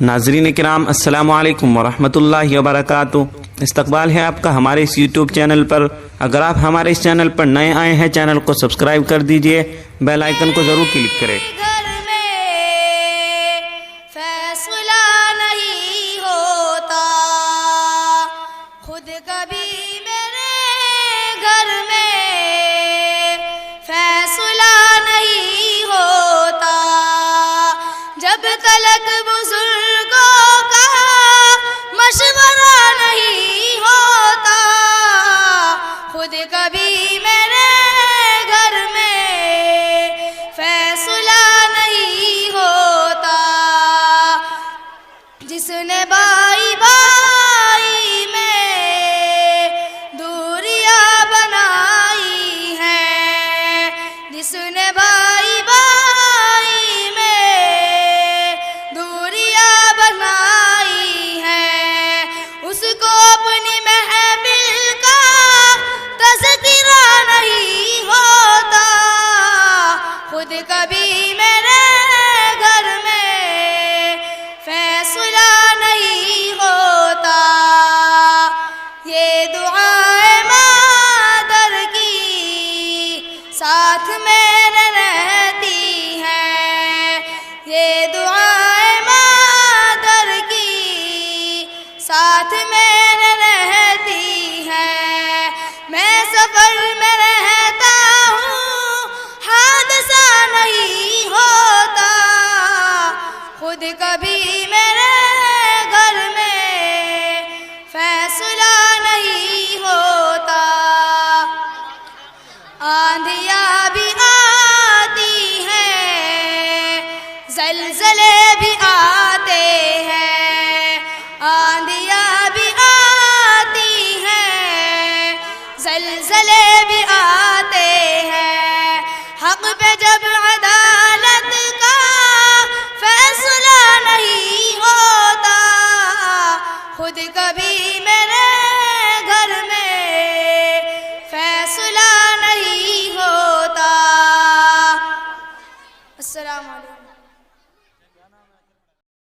नाज़रीन किराम अस्सलामु अलैकुम वरहमतुल्लाहि वबरकातुहू। इस्तकबाल है आपका हमारे इस यूट्यूब चैनल पर। अगर आप हमारे इस चैनल पर नए आए हैं, चैनल को सब्सक्राइब कर दीजिए, बेल आइकन को ज़रूर क्लिक करें। घर में फैसला नहीं होता, खुद कभी मेरे घर में फैसला नहीं होता। जब तलक बुजुर्गों का मशवरा नहीं होता, खुद कभी मेरे घर में फैसला नहीं होता। जिसने बाई बाई में दूरियां बनाई हैं, जिसने बाई बाई में दूरियां बनाई हैं, उसको अपनी महफिल का तज़किरा नहीं होता। खुद कभी मेरे घर में फैसला नहीं होता। ये दुआएं मादर की साथ मेरे रहती हैं, ये दुआएं मादर की साथ मेरे रहती हैं। मैं सफर में रहता हूँ, हादसा नहीं होता। खुद कभी मेरे घर में फैसला नहीं होता। आंधियाँ भी आती हैं, ज़लज़ले भी आते हैं। आंधियाँ भी आती हैं, ज़लज़ले भी आते हैं। हक़ पे जब